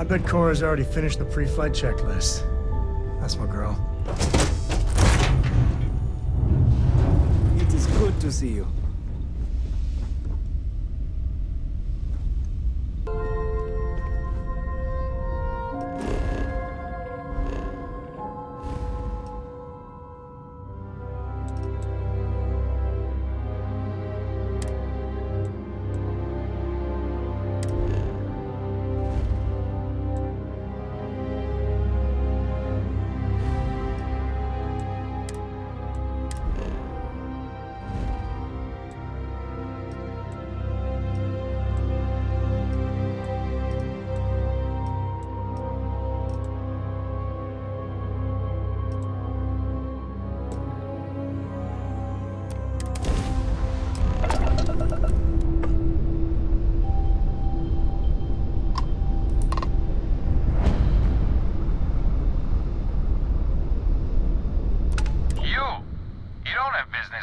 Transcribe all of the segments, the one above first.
I bet Cora's already finished the pre-flight checklist. That's my girl. It is good to see you.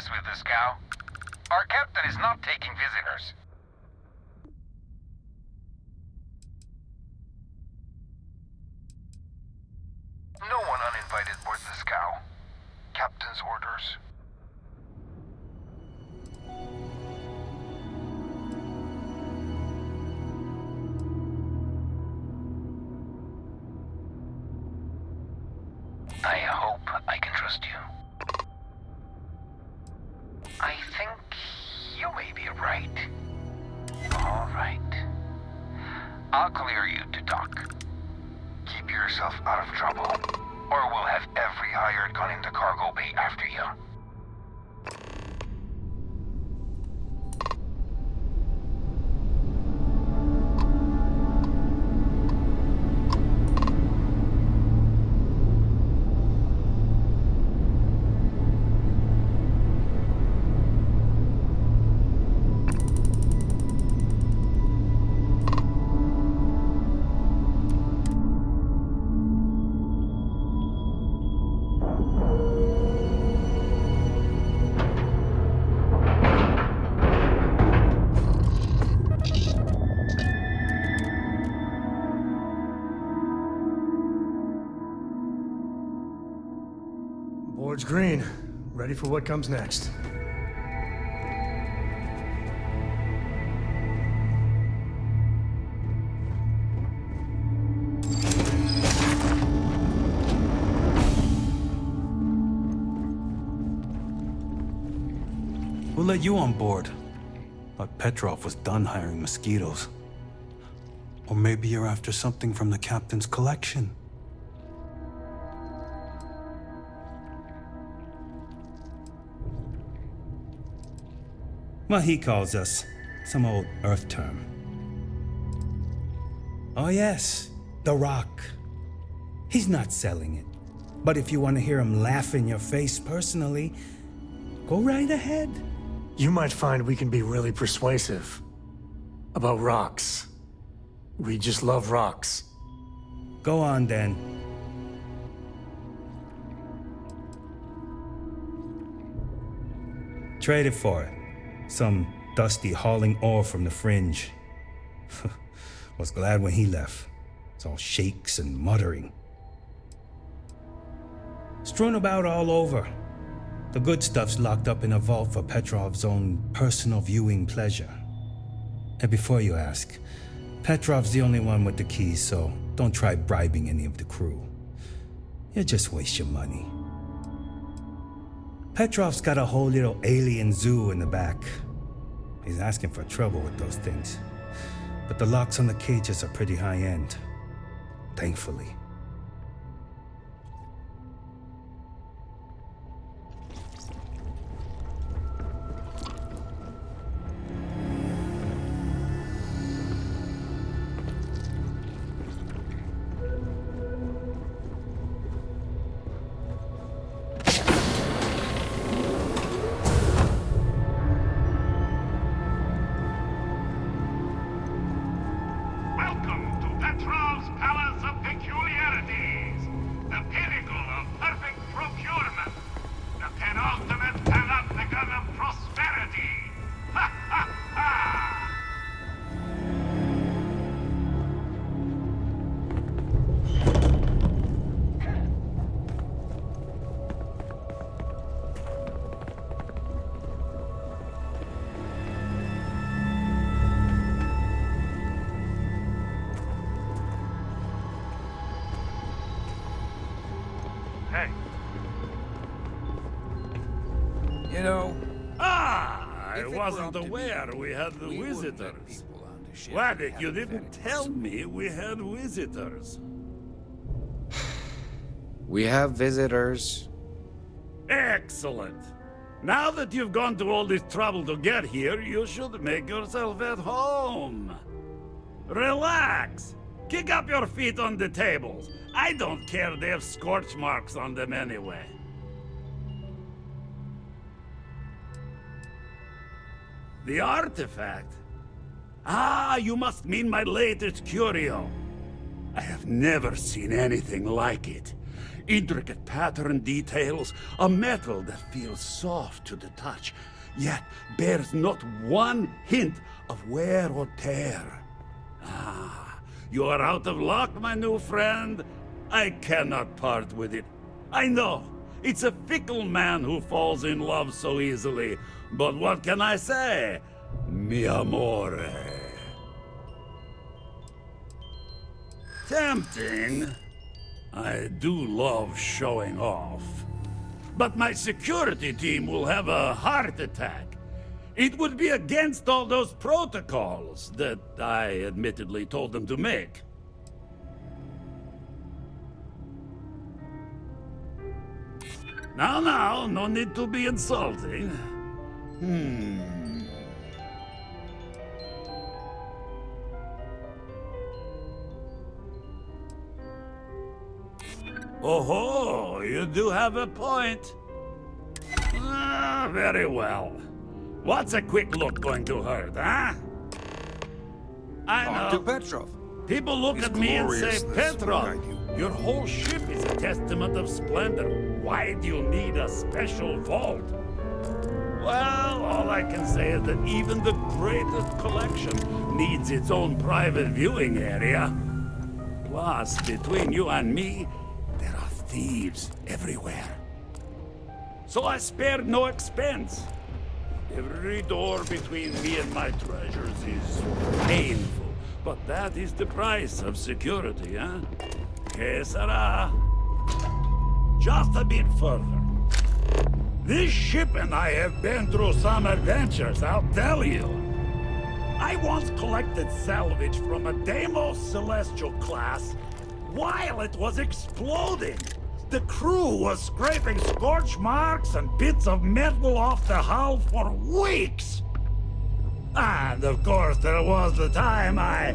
With the scow. Our captain is not taking visitors. No one uninvited board the scow. Captain's orders. I hope I can trust you. I think you may be right. All right. I'll clear you to dock. Keep yourself out of trouble, or we'll have every hired gun in the cargo bay after you. Board's green. Ready for what comes next. Who let you on board? Thought Petrov was done hiring mosquitoes. Or maybe you're after something from the captain's collection. Well, he calls us. Some old Earth term. Oh yes, the Rock. He's not selling it. But if you want to hear him laugh in your face personally, go right ahead. You might find we can be really persuasive. About rocks. We just love rocks. Go on then. Trade it for it. Some dusty hauling ore from the fringe. Was glad when he left. It's all shakes and muttering. Strewn about all over. The good stuff's locked up in a vault for Petrov's own personal viewing pleasure. And before you ask, Petrov's the only one with the keys, so don't try bribing any of the crew. You'll just waste your money. Petrov's got a whole little alien zoo in the back. He's asking for trouble with those things. But the locks on the cages are pretty high-end. Thankfully. Welcome to Petrov's Palace of Peculiar I wasn't aware we had the visitors. Waddick, you didn't tell me we had visitors. We have visitors. Excellent. Now that you've gone to all this trouble to get here, you should make yourself at home. Relax. Kick up your feet on the tables. I don't care they have scorch marks on them anyway. The artifact? Ah, you must mean my latest curio. I have never seen anything like it. Intricate pattern details, a metal that feels soft to the touch, yet bears not one hint of wear or tear. Ah, you are out of luck, my new friend. I cannot part with it. I know, it's a fickle man who falls in love so easily, but what can I say? Mi amore. Tempting. I do love showing off. But my security team will have a heart attack. It would be against all those protocols that I admittedly told them to make. Now, no need to be insulting. Oh, you do have a point. Ah, very well. What's a quick look going to hurt, huh? I know. On to Petrov. People look His at me and say, gloriousness will Petrov, guide you. your whole ship is a testament of splendor. Why do you need a special vault? Well, all I can say is that even the greatest collection needs its own private viewing area. Plus, between you and me, there are thieves everywhere. So I spared no expense. Every door between me and my treasures is painful, but that is the price of security, huh? Que sera? Just a bit further. This ship and I have been through some adventures, I'll tell you. I once collected salvage from a Deimos Celestial class while it was exploding. The crew was scraping scorch marks and bits of metal off the hull for weeks. And of course, there was the time I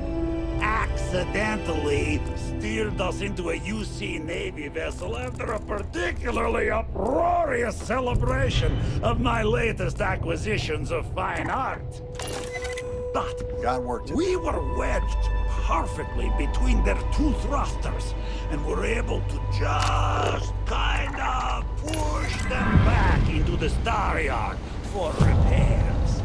accidentally steered us into a UC Navy vessel after a particularly uproarious celebration of my latest acquisitions of fine art. But Got work to do. we were wedged perfectly between their two thrusters and were able to just kind of push them back into the star yard for repairs.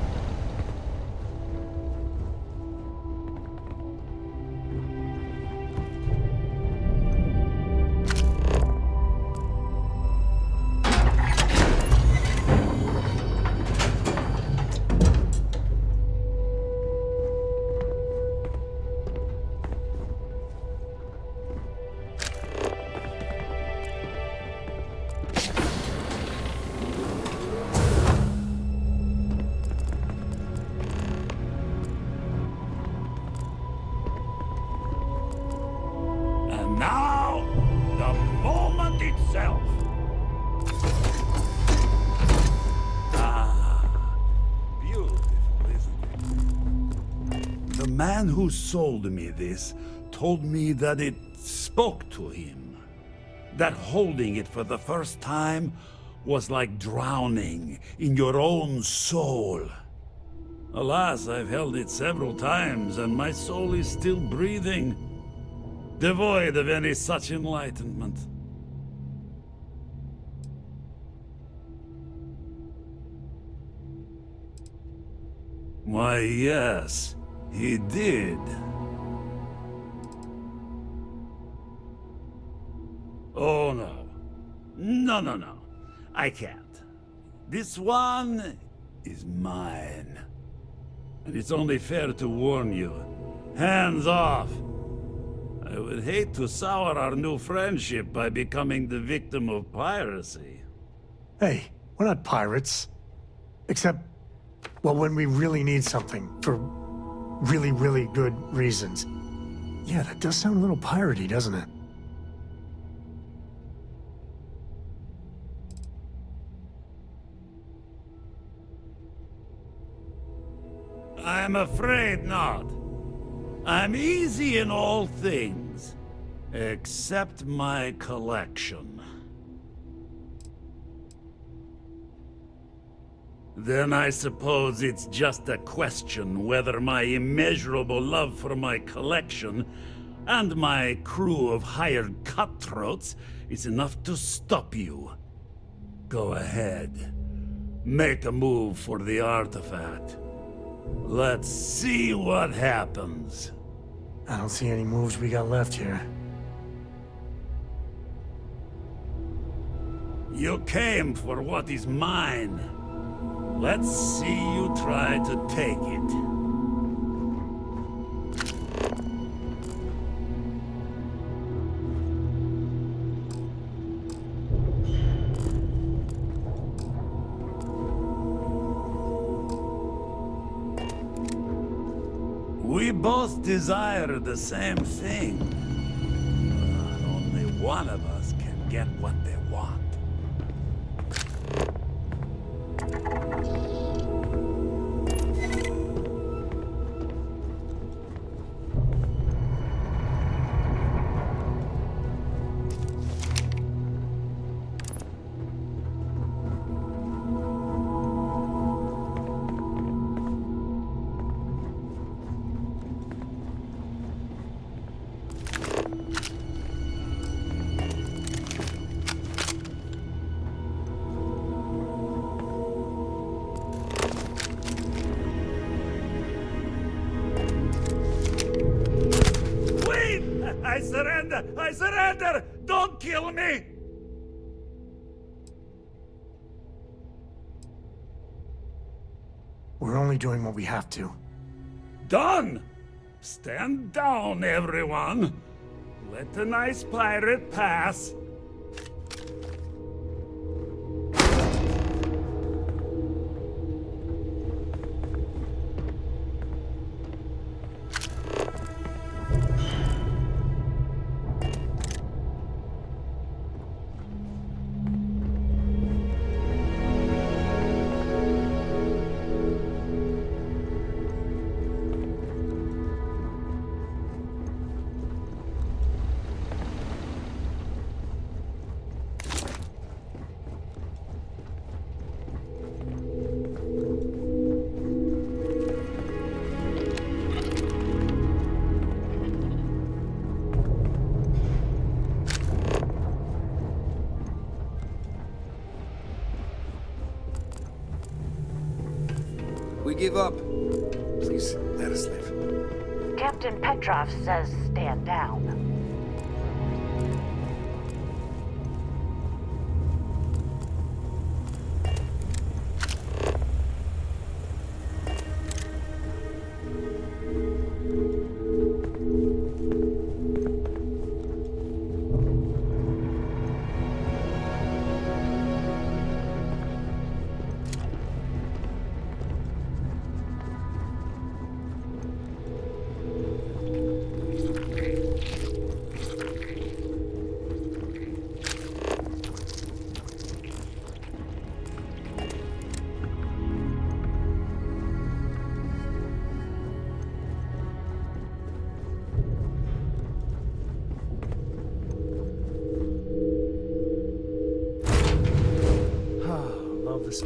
And now, the moment itself. Ah, beautiful, isn't it? The man who sold me this told me that it spoke to him. That holding it for the first time was like drowning in your own soul. Alas, I've held it several times, and my soul is still breathing, devoid of any such enlightenment. Why, yes, he did. Oh, no. No. I can't. This one is mine. And it's only fair to warn you. Hands off! I would hate to sour our new friendship by becoming the victim of piracy. Hey, we're not pirates. Except, Well, when we really need something, for really, really good reasons. Yeah, that does sound a little piratey, doesn't it? I'm afraid not. I'm easy in all things, except my collection. Then I suppose it's just a question whether my immeasurable love for my collection and my crew of hired cutthroats is enough to stop you. Go ahead. Make a move for the artifact. Let's see what happens. I don't see any moves we got left here. You came for what is mine. Let's see you try to take it. We both desire the same thing. But only one of us can get what they want. I surrender! I surrender! Don't kill me! We're only doing what we have to. Done! Stand down, everyone! Let the nice pirate pass. We give up. Please, let us live. Captain Petrov says stand down. Love this.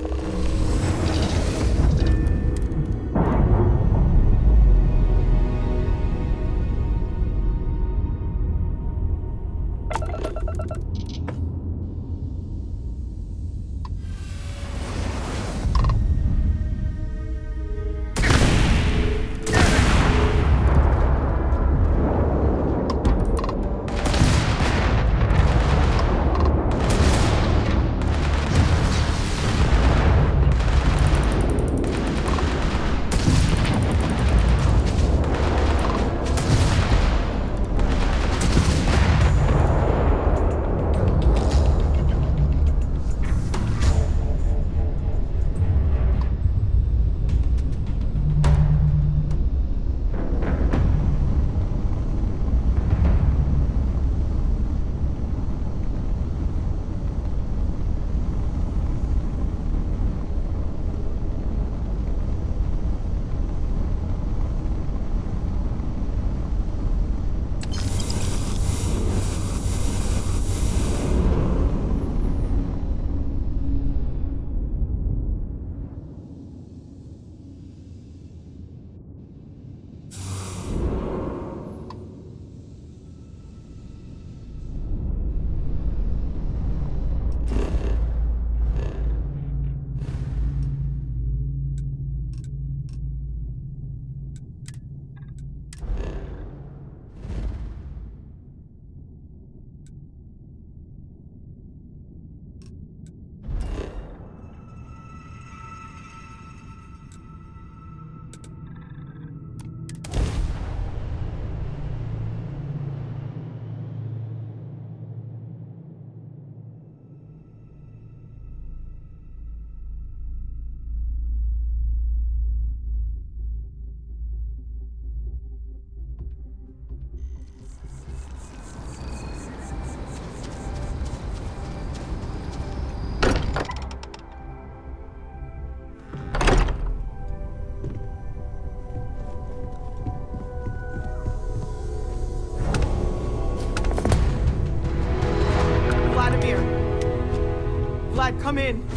Come in.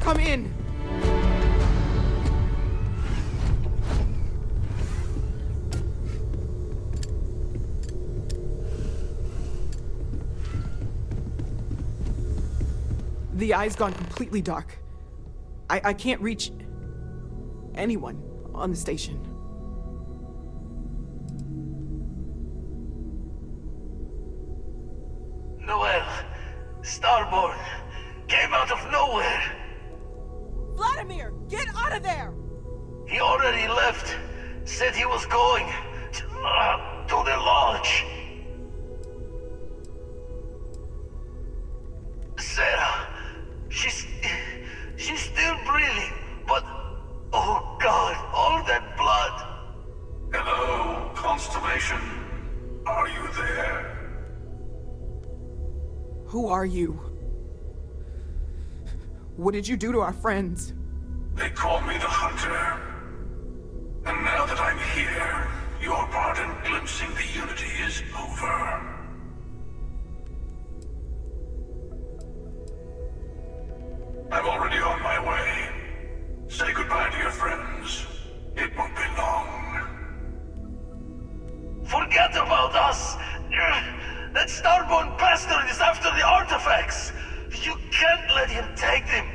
Come in. The eye's gone completely dark. I can't reach anyone on the station. Noel, Starborn, came out of nowhere. Vladimir, get out of there! He already left. Said he was going to the lodge. Sarah, she's still breathing, but oh God, all that blood. Hello, Constellation. Are you there? Who are you? What did you do to our friends? They call me the Hunter. And now that I'm here, your part in glimpsing the Unity is over. I'm already on my way. Say goodbye to your friends. It won't be long. Forget about us! That Starborn bastard is after the artifacts! You can't let him take them!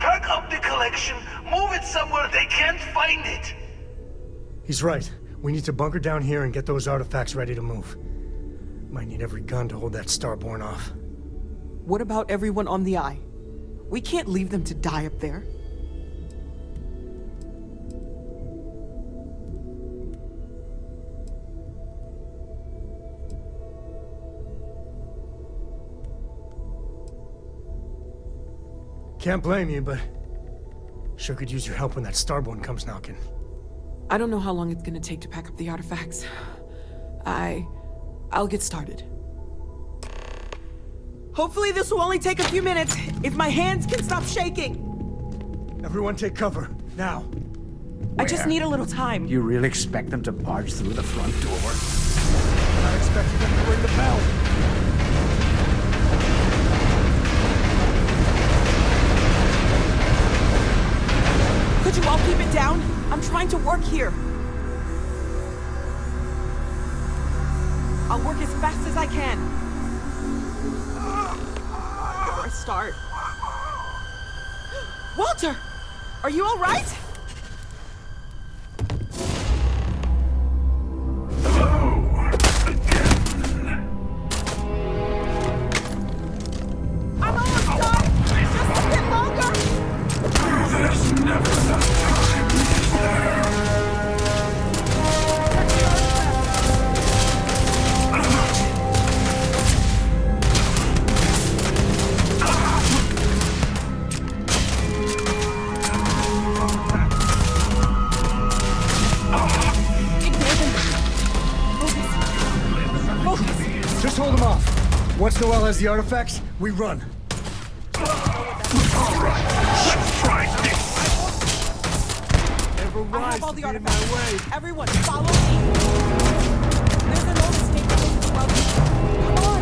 Pack up the collection, move it somewhere they can't find it! He's right. We need to bunker down here and get those artifacts ready to move. Might need every gun to hold that Starborn off. What about everyone on the Eye? We can't leave them to die up there. Can't blame you, but sure could use your help when that Starborn comes knocking. I don't know how long it's gonna take to pack up the artifacts. I'll get started. Hopefully this will only take a few minutes, if my hands can stop shaking. Everyone take cover, now. I just need a little time. You really expect them to barge through the front door? Not expecting them to ring the bell. Could you all keep it down? I'm trying to work here. I'll work as fast as I can. Before I start. Walter! Are you all right? Hello, again. I'm almost done! Just a bit longer! There's never enough time, is there? Just hold them off. Once Noel has the artifacts, we run. All right, let's try this. I have all the artifacts. Everyone, follow me. There's an old estate close to Welcome. Come on.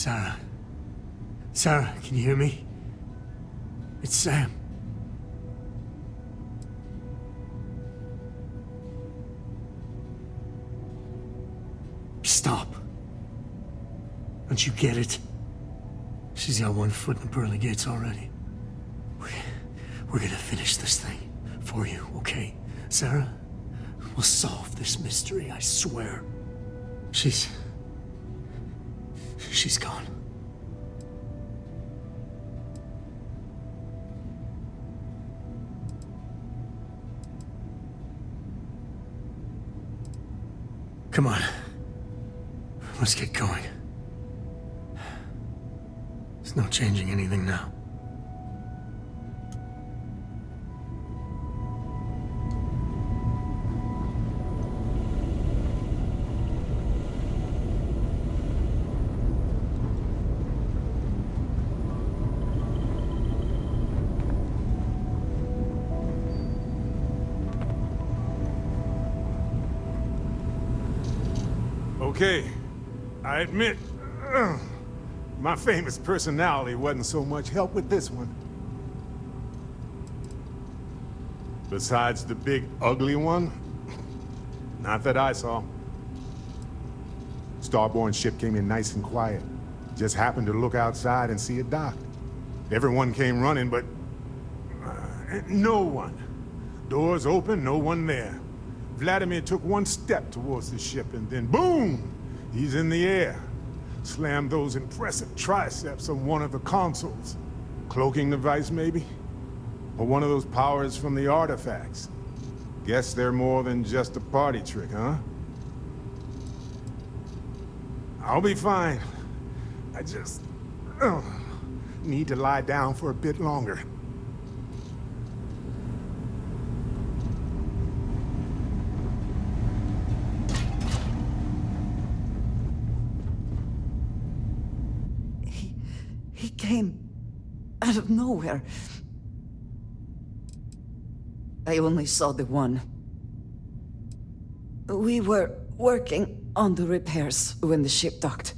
Sarah. Sarah, can you hear me? It's Sam. Stop. Don't you get it? She's got one foot in the pearly gates already. We're gonna finish this thing for you, okay? Sarah? We'll solve this mystery, I swear. She's gone. Come on. Let's get going. There's no changing anything now. Okay, I admit, my famous personality wasn't so much help with this one. Besides the big, ugly one, not that I saw. Starborn's ship came in nice and quiet. Just happened to look outside and see it docked. Everyone came running, but no one. Doors open, no one there. Vladimir took one step towards the ship, and then boom! He's in the air. Slammed those impressive triceps on one of the consoles. Cloaking device, maybe? Or one of those powers from the artifacts. Guess they're more than just a party trick, huh? I'll be fine. I just... need to lie down for a bit longer. He came out of nowhere. I only saw the one. We were working on the repairs when the ship docked.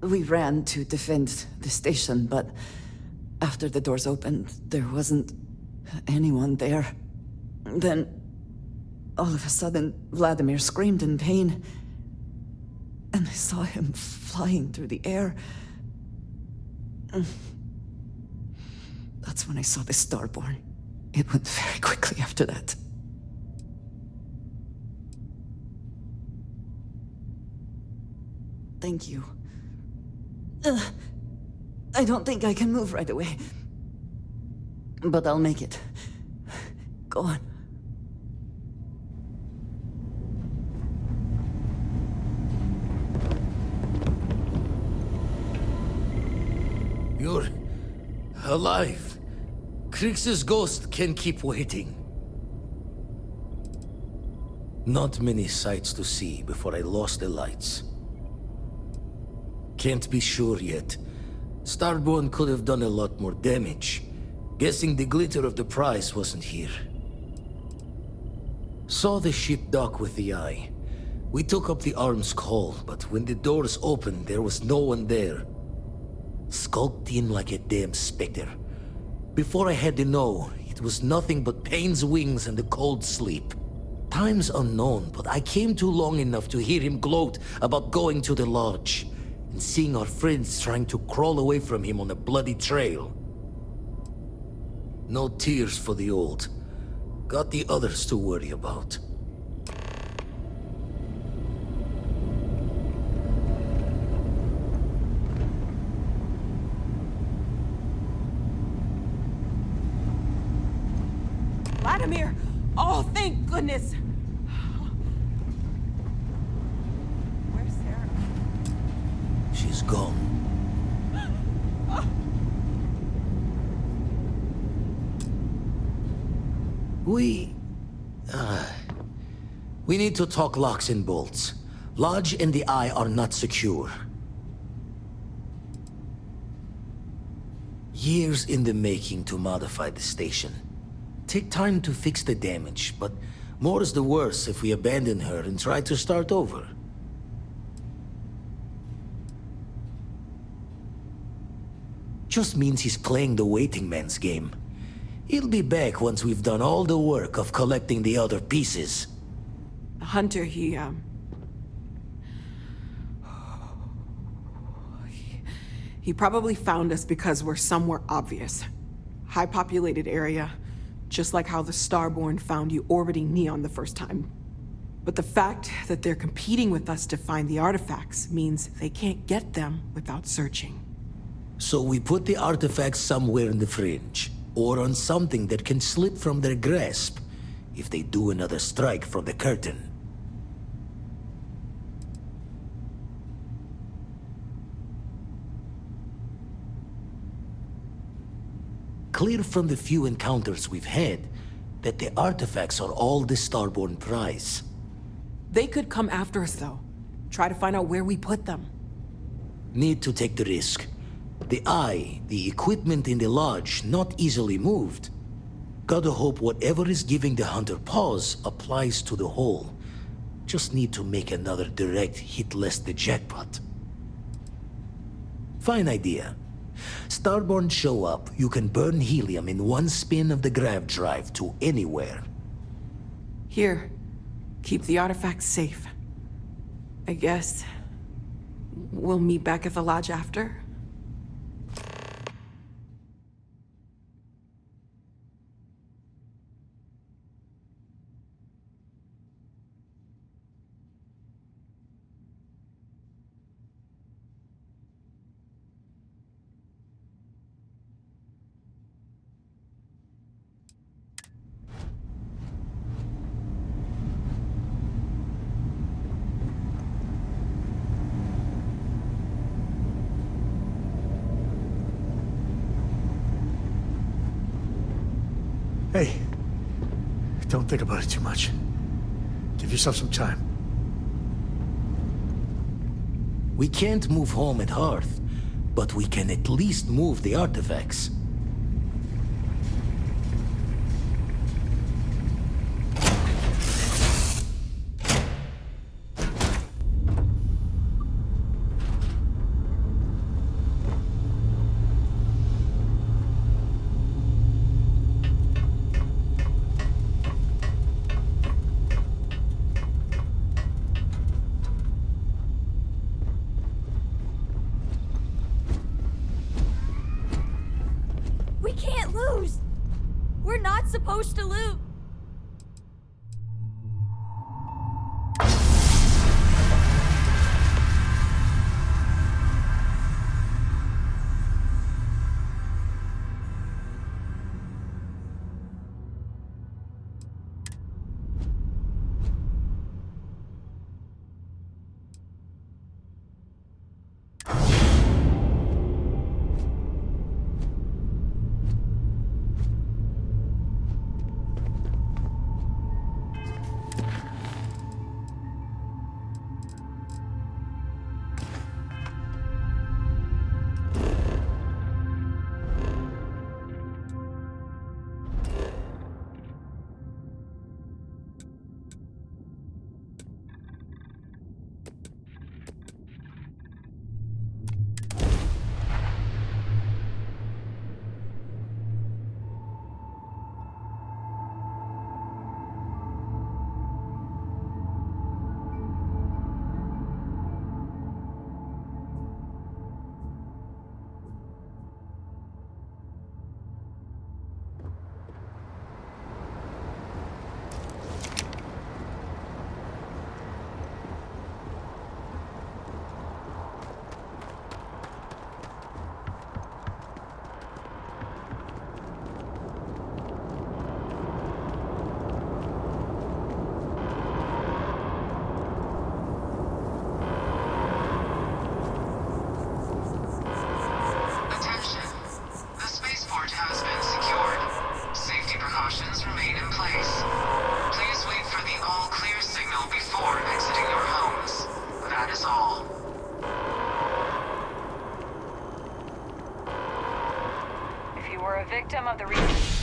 We ran to defend the station, but after the doors opened, there wasn't anyone there. Then, all of a sudden, Vladimir screamed in pain, and I saw him flying through the air. That's when I saw the Starborn. It went very quickly after that. Thank you. I don't think I can move right away. But I'll make it. Go on. You're alive. Krix's ghost can keep waiting. Not many sights to see before I lost the lights. Can't be sure yet. Starborn could have done a lot more damage. Guessing the glitter of the prize wasn't here. Saw the ship dock with the eye. We took up the arms call, but when the doors opened, there was no one there. Skulked in like a damn specter. Before I had to know, it was nothing but pain's wings and a cold sleep. Time's unknown, but I came too long enough to hear him gloat about going to the lodge, and seeing our friends trying to crawl away from him on a bloody trail. No tears for the old. Got the others to worry about. Vladimir! Oh, thank goodness! Where's Sarah? She's gone. We need to talk locks and bolts. Lodge and the Eye are not secure. Years in the making to modify the station. Take time to fix the damage, but more is the worse if we abandon her and try to start over. Just means he's playing the waiting man's game. He'll be back once we've done all the work of collecting the other pieces. The hunter, he probably found us because we're somewhere obvious. High-populated area, just like how the Starborn found you orbiting Neon the first time. But the fact that they're competing with us to find the artifacts means they can't get them without searching. So we put the artifacts somewhere in the fringe, or on something that can slip from their grasp if they do another strike from the curtain. Clear from the few encounters we've had that the artifacts are all the Starborn prize. They could come after us, though. Try to find out where we put them. Need to take the risk. The eye, the equipment in the lodge, not easily moved. Gotta hope whatever is giving the hunter pause applies to the whole. Just need to make another direct hit less the jackpot. Fine idea. Starborn show up, you can burn helium in one spin of the grav drive to anywhere. Here, keep the artifacts safe. I guess we'll meet back at the lodge after? Hey, don't think about it too much. Give yourself some time. We can't move home at Hearth, but we can at least move the artifacts. We can't lose! We're not supposed to lose! Victim of the recent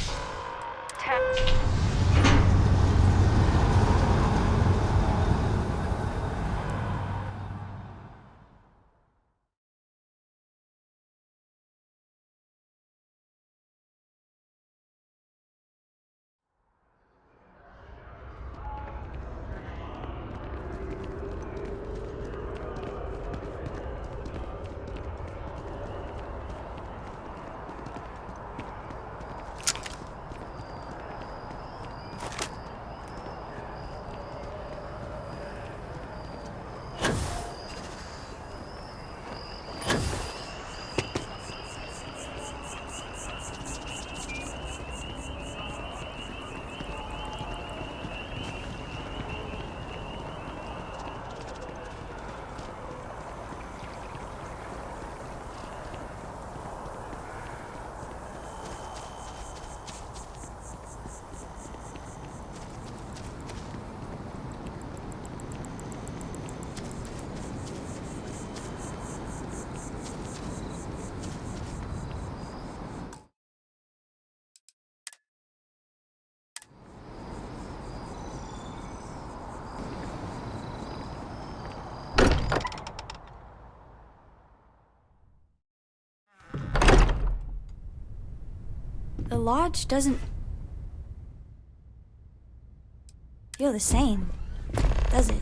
The lodge doesn't feel the same, does it?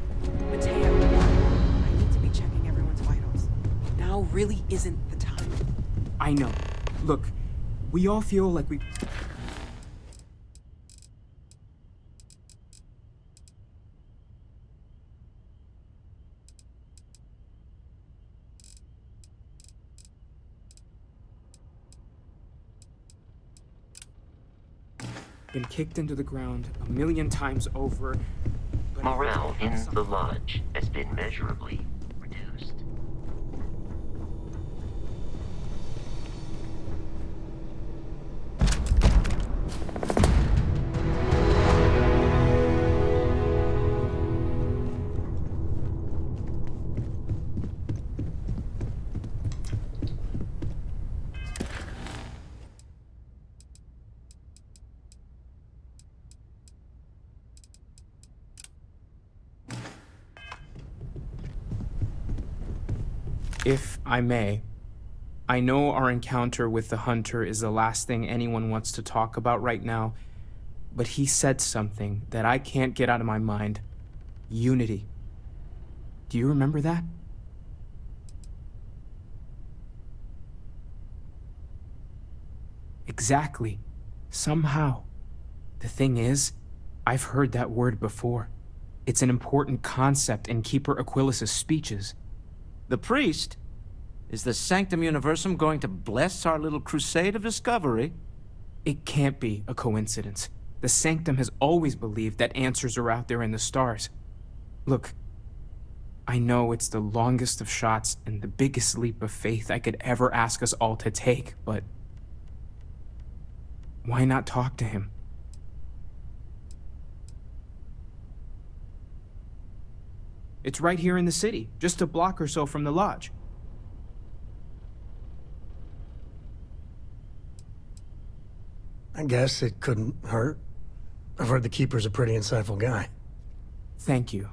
Mateo, I need to be checking everyone's vitals. Now really isn't the time. I know. Look, we all feel like we... been kicked into the ground a million times over. But morale in the lodge has been measurably reduced. If I may, I know our encounter with the Hunter is the last thing anyone wants to talk about right now, but he said something that I can't get out of my mind. Unity. Do you remember that? Exactly. Somehow. The thing is, I've heard that word before. It's an important concept in Keeper Aquilas's speeches. The priest? Is the Sanctum Universum going to bless our little crusade of discovery? It can't be a coincidence. The Sanctum has always believed that answers are out there in the stars. Look, I know it's the longest of shots and the biggest leap of faith I could ever ask us all to take, but why not talk to him? It's right here in the city, just a block or so from the lodge. I guess it couldn't hurt. I've heard the Keeper's a pretty insightful guy. Thank you.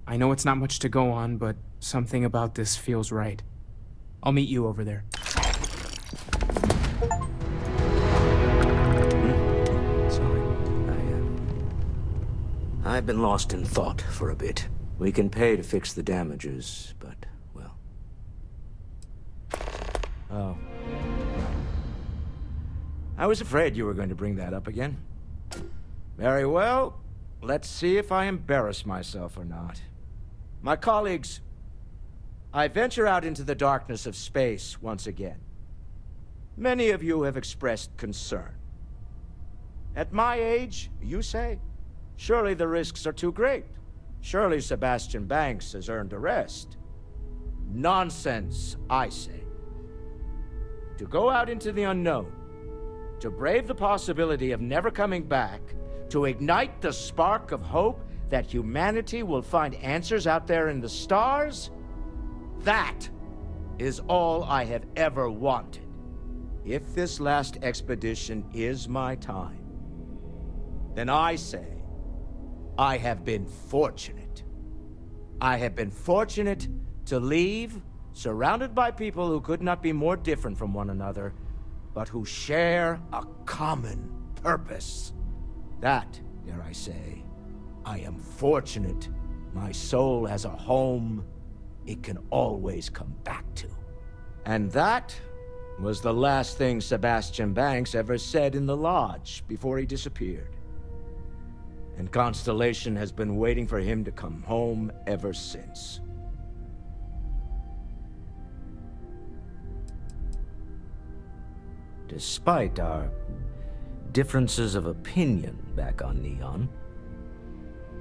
I know it's not much to go on, but something about this feels right. I'll meet you over there. Sorry. I've been lost in thought for a bit. We can pay to fix the damages, but, well... Oh. I was afraid you were going to bring that up again. Very well. Let's see if I embarrass myself or not. My colleagues, I venture out into the darkness of space once again. Many of you have expressed concern. At my age, you say, surely the risks are too great. Surely Sebastian Banks has earned a rest. Nonsense, I say. To go out into the unknown, to brave the possibility of never coming back, to ignite the spark of hope that humanity will find answers out there in the stars, that is all I have ever wanted. If this last expedition is my time, then I say, I have been fortunate. I have been fortunate to leave, surrounded by people who could not be more different from one another, but who share a common purpose. That, dare I say, I am fortunate. My soul has a home it can always come back to. And that was the last thing Sebastian Banks ever said in the lodge before he disappeared. And Constellation has been waiting for him to come home ever since. Despite our differences of opinion back on Neon,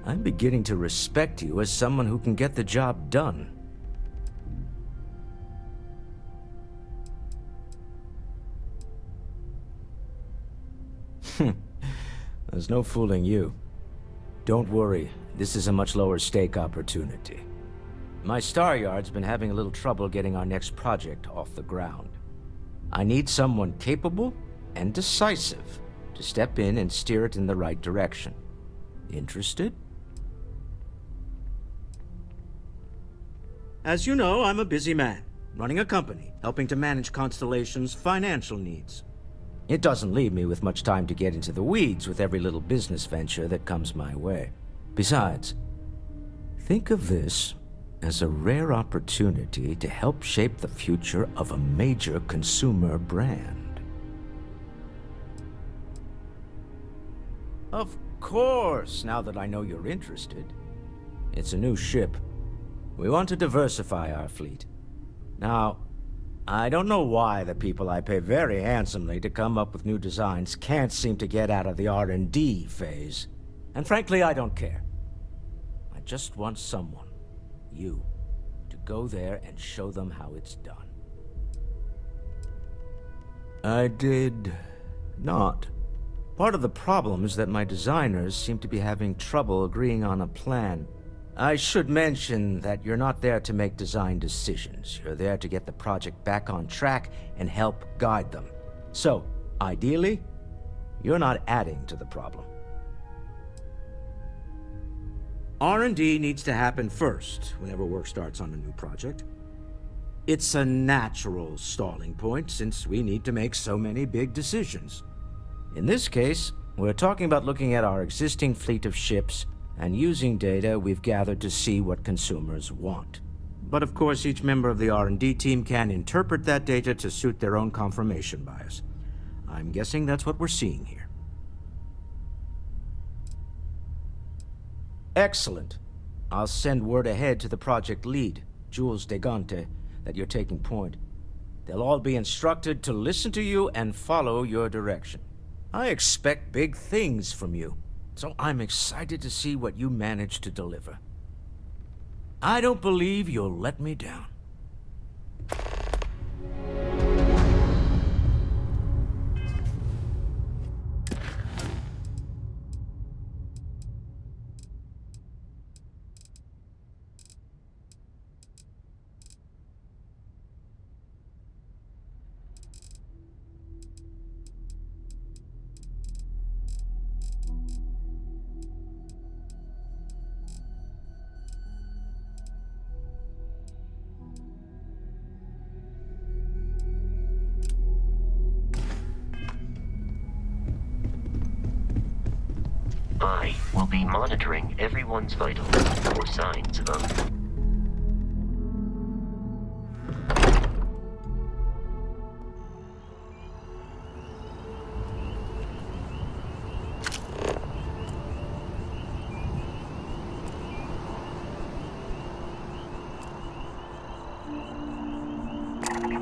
I'm beginning to respect you as someone who can get the job done. There's no fooling you. Don't worry, this is a much lower stake opportunity. My Star Yard's been having a little trouble getting our next project off the ground. I need someone capable and decisive to step in and steer it in the right direction. Interested? As you know, I'm a busy man, running a company, helping to manage Constellation's financial needs. It doesn't leave me with much time to get into the weeds with every little business venture that comes my way. Besides, think of this as a rare opportunity to help shape the future of a major consumer brand. Of course, now that I know you're interested. It's a new ship. We want to diversify our fleet. Now, I don't know why the people I pay very handsomely to come up with new designs can't seem to get out of the R&D phase. And frankly, I don't care. I just want someone, you, to go there and show them how it's done. I did not. Part of the problem is that my designers seem to be having trouble agreeing on a plan. I should mention that you're not there to make design decisions. You're there to get the project back on track and help guide them. So, ideally, you're not adding to the problem. R&D needs to happen first whenever work starts on a new project. It's a natural stalling point since we need to make so many big decisions. In this case, we're talking about looking at our existing fleet of ships and using data we've gathered to see what consumers want. But of course, each member of the R&D team can interpret that data to suit their own confirmation bias. I'm guessing that's what we're seeing here. Excellent. I'll send word ahead to the project lead, Jules Degante, that you're taking point. They'll all be instructed to listen to you and follow your direction. I expect big things from you. So I'm excited to see what you manage to deliver. I don't believe you'll let me down. I will be monitoring everyone's vitals for signs of...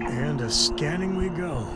And a scanning we go.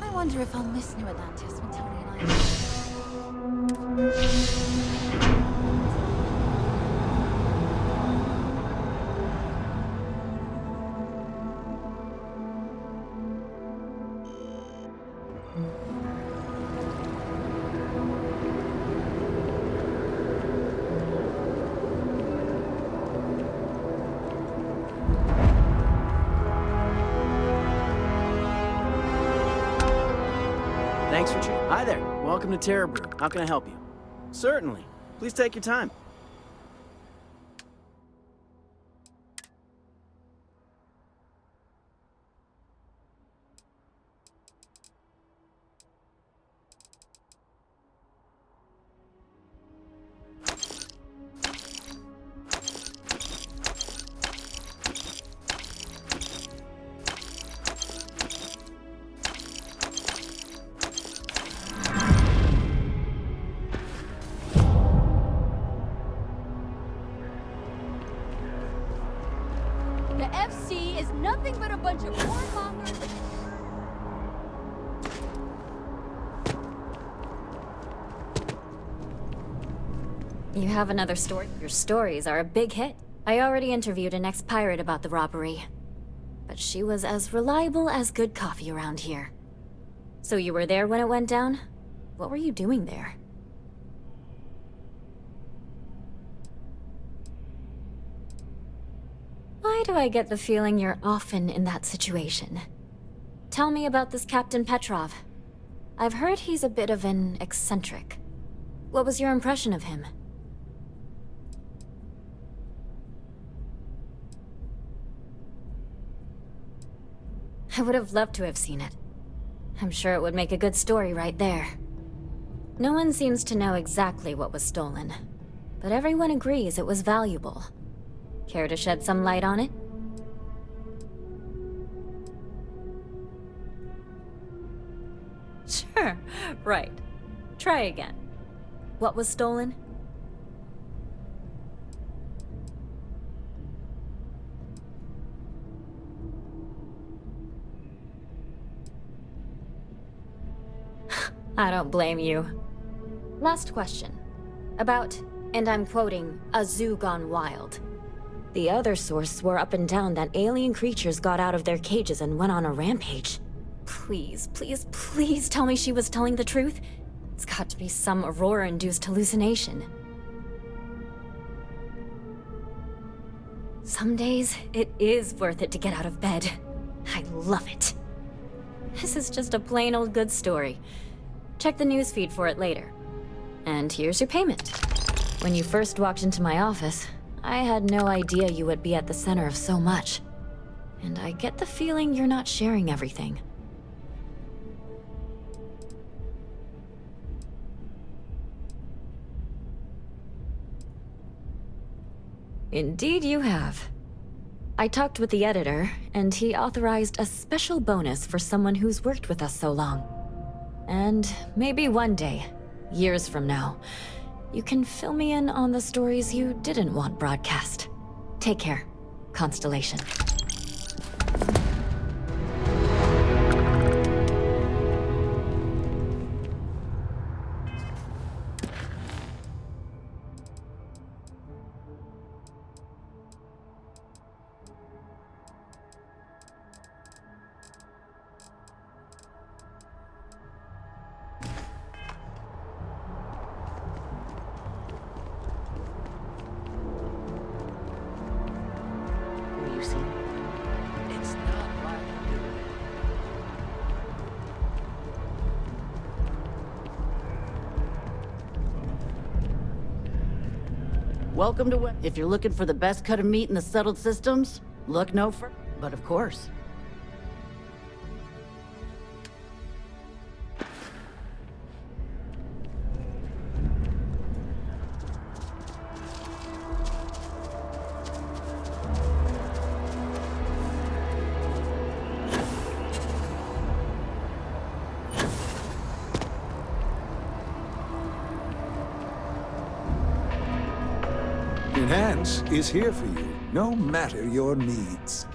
I wonder if I'll miss New Atlantis when Tony and I... Thanks for checking. Hi there. Welcome to Terra Brew. How can I help you? Certainly. Please take your time. Hey, The FC is nothing but a bunch of warmongers. You have another story? Your stories are a big hit. I already interviewed an ex-pirate about the robbery. But she was as reliable as good coffee around here. So you were there when it went down? What were you doing there? Why do I get the feeling you're often in that situation? Tell me about this Captain Petrov. I've heard he's a bit of an eccentric. What was your impression of him? I would have loved to have seen it. I'm sure it would make a good story right there. No one seems to know exactly what was stolen, but everyone agrees it was valuable. Care to shed some light on it? Sure, right. Try again. What was stolen? I don't blame you. Last question. About, and I'm quoting, a zoo gone wild. The other source swore up and down that alien creatures got out of their cages and went on a rampage. Please, please, please tell me she was telling the truth. It's got to be some Aurora-induced hallucination. Some days, it is worth it to get out of bed. I love it. This is just a plain old good story. Check the newsfeed for it later. And here's your payment. When you first walked into my office, I had no idea you would be at the center of so much. And I get the feeling you're not sharing everything. Indeed you have. I talked with the editor, and he authorized a special bonus for someone who's worked with us so long. And maybe one day, years from now, you can fill me in on the stories you didn't want broadcast. Take care, Constellation. Welcome to if you're looking for the best cut of meat in the settled systems, look no further. But of course. Enhance is here for you, no matter your needs.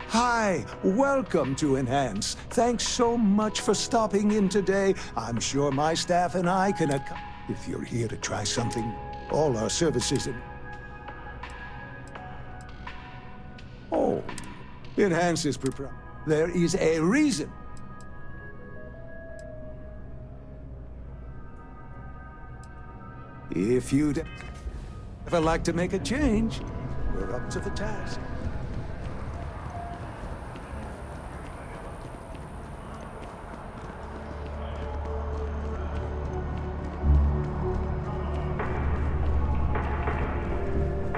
Hi, welcome to Enhance. Thanks so much for stopping in today. I'm sure my staff and I can if you're here to try something, all our services Oh, Enhance is there is a reason. If you'd ever like to make a change, we're up to the task.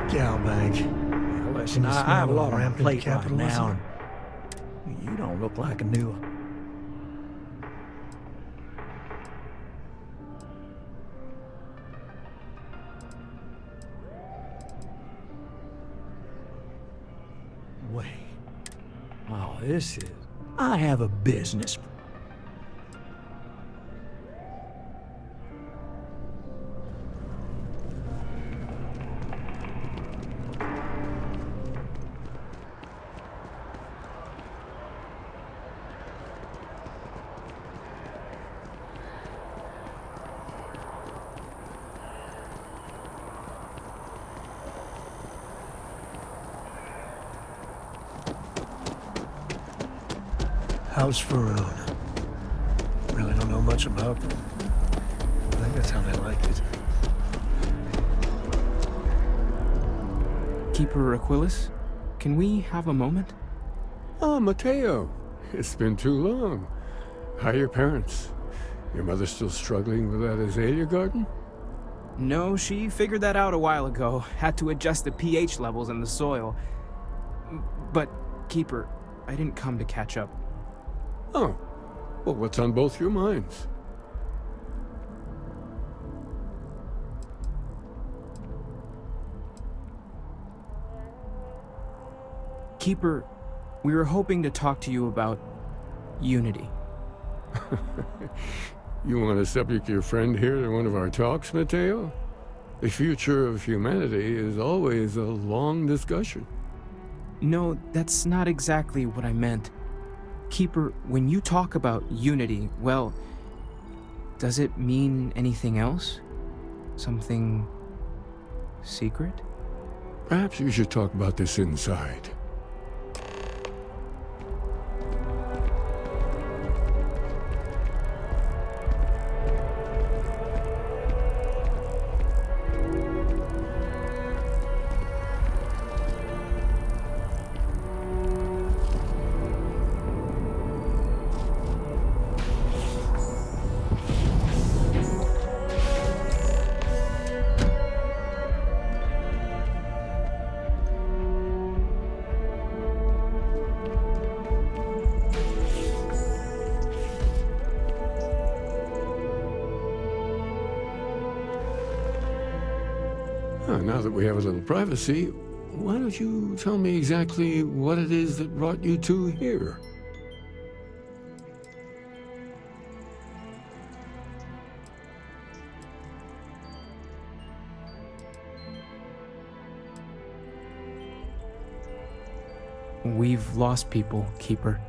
Galbag. Listen, I have a lot on my plate right now, and you don't look like a new... Wait. Oh, this is... I have a business. How's Faroon? Really don't know much about them. I think that's how they like it. Keeper Aquilus, can we have a moment? Oh, Mateo. It's been too long. How are your parents? Your mother still struggling with that azalea garden? No, she figured that out a while ago. Had to adjust the pH levels in the soil. But, Keeper, I didn't come to catch up. Oh. Well, what's on both your minds? Keeper, we were hoping to talk to you about unity. You want to subject your friend here to one of our talks, Mateo? The future of humanity is always a long discussion. No, that's not exactly what I meant. Keeper, when you talk about unity, well, does it mean anything else? Something secret? Perhaps we should talk about this inside. Now that we have a little privacy, why don't you tell me exactly what it is that brought you two here? We've lost people, Keeper.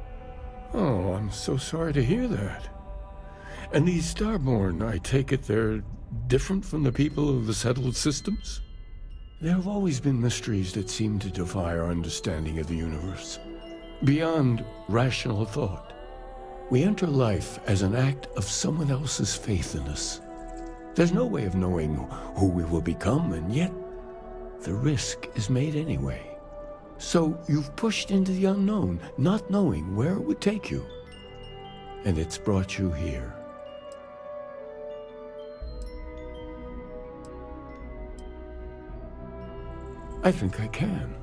Oh, I'm so sorry to hear that. And these Starborn, I take it they're different from the people of the settled systems? There have always been mysteries that seem to defy our understanding of the universe. Beyond rational thought, we enter life as an act of someone else's faith in us. There's no way of knowing who we will become, and yet the risk is made anyway. So you've pushed into the unknown, not knowing where it would take you. And it's brought you here. I think I can.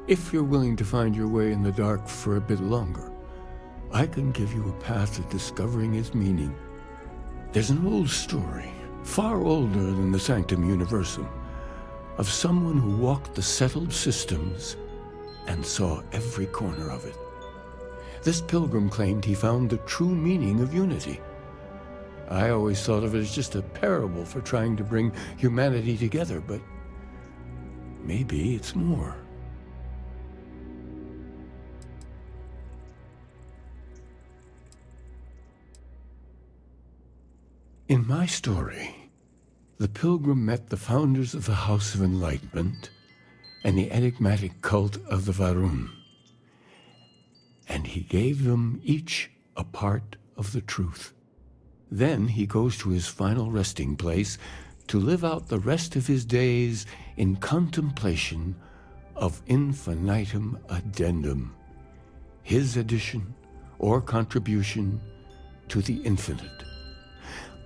If you're willing to find your way in the dark for a bit longer, I can give you a path to discovering its meaning. There's an old story, far older than the Sanctum Universum, of someone who walked the settled systems and saw every corner of it. This pilgrim claimed he found the true meaning of unity. I always thought of it as just a parable for trying to bring humanity together, but maybe it's more. In my story, the pilgrim met the founders of the House of Enlightenment and the enigmatic cult of the Varun, and he gave them each a part of the truth. Then he goes to his final resting place to live out the rest of his days in contemplation of infinitum addendum, his addition or contribution to the infinite.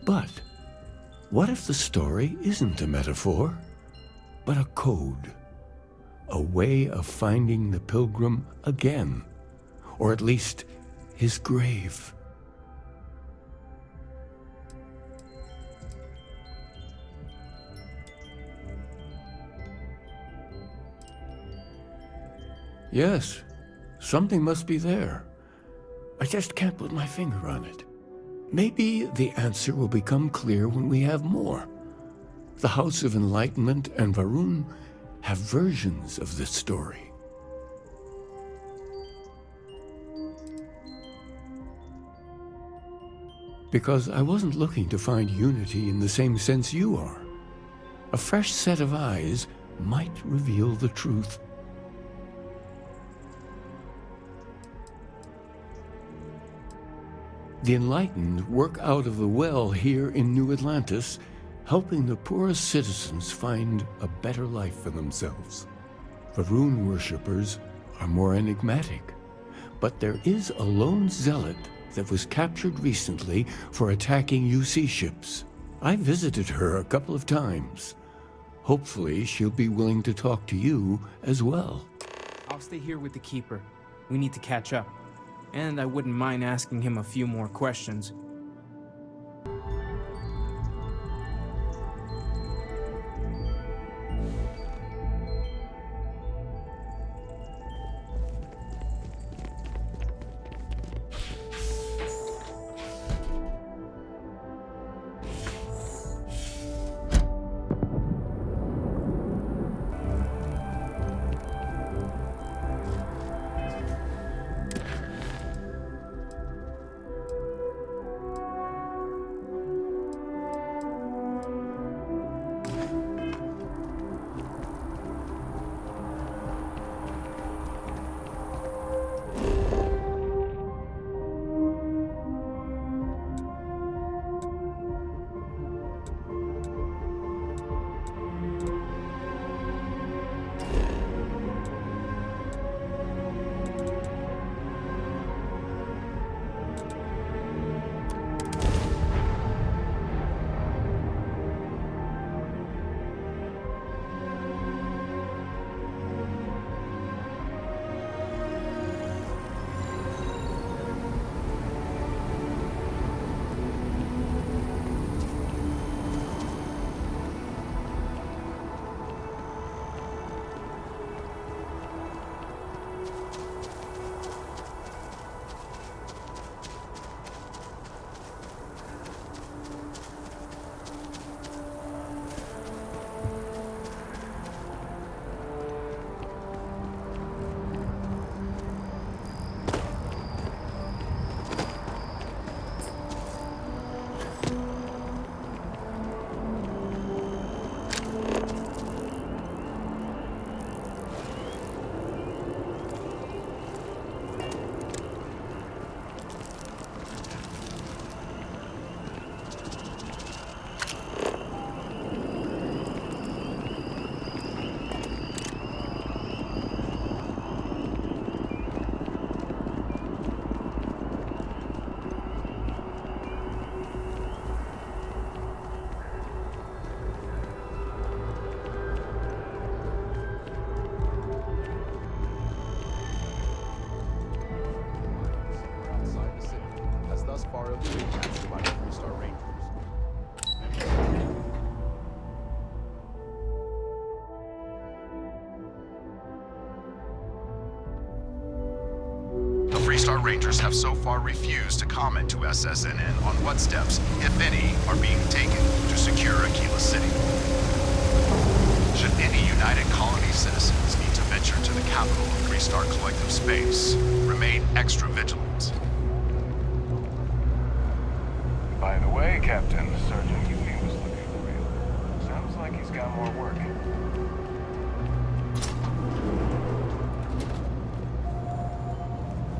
But what if the story isn't a metaphor, but a code? A way of finding the pilgrim again, or at least his grave. Yes, something must be there. I just can't put my finger on it. Maybe the answer will become clear when we have more. The House of Enlightenment and Varun have versions of this story. Because I wasn't looking to find unity in the same sense you are. A fresh set of eyes might reveal the truth. The enlightened work out of the well here in New Atlantis, helping the poorest citizens find a better life for themselves. Varun worshippers are more enigmatic, but there is a lone zealot that was captured recently for attacking UC ships. I visited her a couple of times. Hopefully she'll be willing to talk to you as well. I'll stay here with the Keeper. We need to catch up. And I wouldn't mind asking him a few more questions. Star Rangers have so far refused to comment to SSNN on what steps, if any, are being taken to secure Aquila City. Should any United Colony citizens need to venture to the capital of Three-Star Collective space, remain extra vigilant. By the way, Captain, Sergeant Uni was looking for real. Sounds like he's got more work.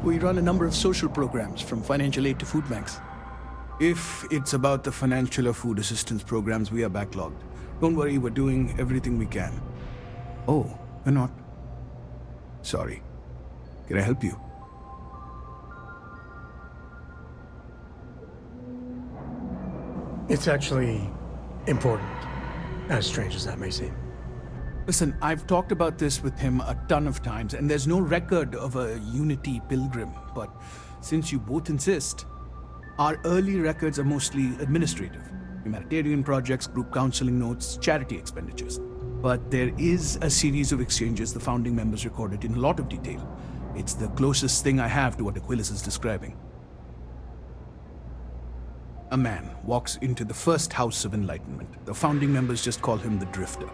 We run a number of social programs, from financial aid to food banks. If it's about the financial or food assistance programs, we are backlogged. Don't worry, we're doing everything we can. Oh, we're not? Sorry. Can I help you? It's actually important, as strange as that may seem. Listen, I've talked about this with him a ton of times, and there's no record of a Unity pilgrim, but since you both insist, our early records are mostly administrative. Humanitarian projects, group counseling notes, charity expenditures. But there is a series of exchanges the founding members recorded in a lot of detail. It's the closest thing I have to what Aquilus is describing. A man walks into the first House of Enlightenment. The founding members just call him the Drifter.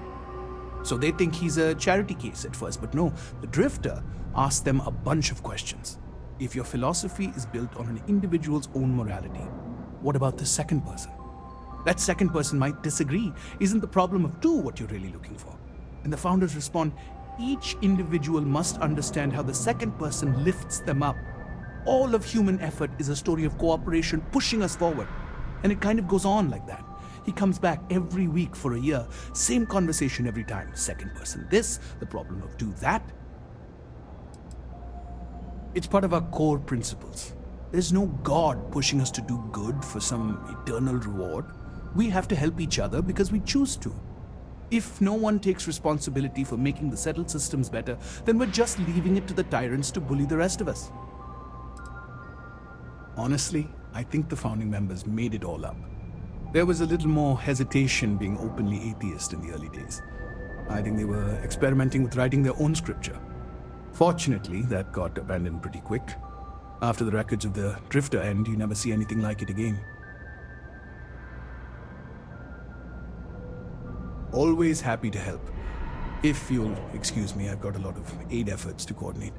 So they think he's a charity case at first, but no, the Drifter asks them a bunch of questions. If your philosophy is built on an individual's own morality, what about the second person? That second person might disagree. Isn't the problem of two what you're really looking for? And the founders respond, each individual must understand how the second person lifts them up. All of human effort is a story of cooperation pushing us forward. And it kind of goes on like that. He comes back every week for a year. Same conversation every time. Second person this, the problem of do that. It's part of our core principles. There's no God pushing us to do good for some eternal reward. We have to help each other because we choose to. If no one takes responsibility for making the settled systems better, then we're just leaving it to the tyrants to bully the rest of us. Honestly, I think the founding members made it all up. There was a little more hesitation being openly atheist in the early days. I think they were experimenting with writing their own scripture. Fortunately, that got abandoned pretty quick. After the records of the Drifter end, you never see anything like it again. Always happy to help. If you'll excuse me, I've got a lot of aid efforts to coordinate.